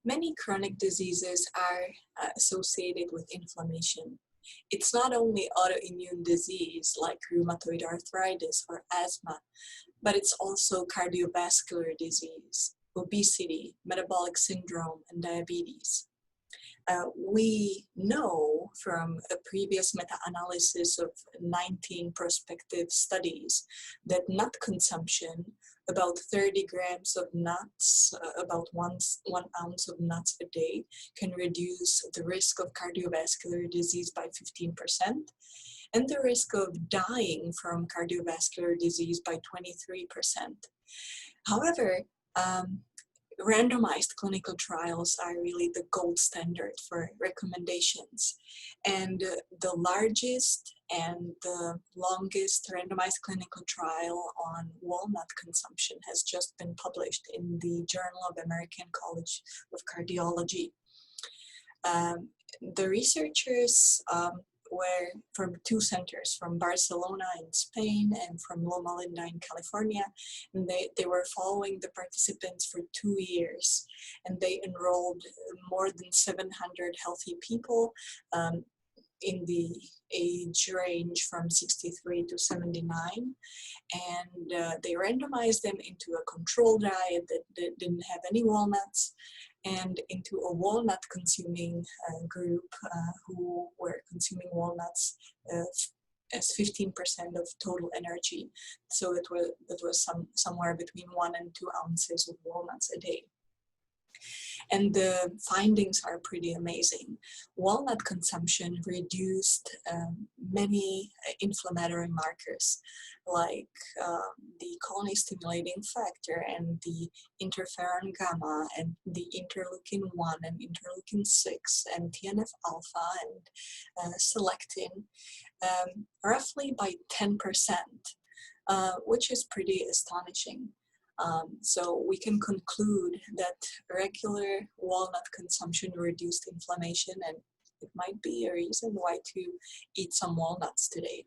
Many chronic diseases are associated with inflammation. It's not only autoimmune disease like rheumatoid arthritis or asthma, but it's also cardiovascular disease, obesity, metabolic syndrome, and diabetes. We know from a previous meta-analysis of 19 prospective studies that nut consumption, about 30 grams of nuts, about one ounce of nuts a day, can reduce the risk of cardiovascular disease by 15%, and the risk of dying from cardiovascular disease by 23%. However, randomized clinical trials are really the gold standard for recommendations. And the largest and the longest randomized clinical trial on walnut consumption has just been published in the Journal of American College of Cardiology. The researchers were from two centers, from Barcelona in Spain and from Loma Linda in California. And they were following the participants for 2 years. And they enrolled more than 700 healthy people in the age range from 63 to 79. And they randomized them into a control diet that didn't have any walnuts, and into a walnut consuming group who were consuming walnuts as 15% of total energy. So that was somewhere between 1 and 2 ounces of walnuts a day. And the findings are pretty amazing. Walnut consumption reduced many inflammatory markers, like the colony-stimulating factor and the interferon gamma and the interleukin-1 and interleukin-6 and TNF-alpha and selectin, roughly by 10%, which is pretty astonishing. So we can conclude that regular walnut consumption reduced inflammation, and it might be a reason why to eat some walnuts today.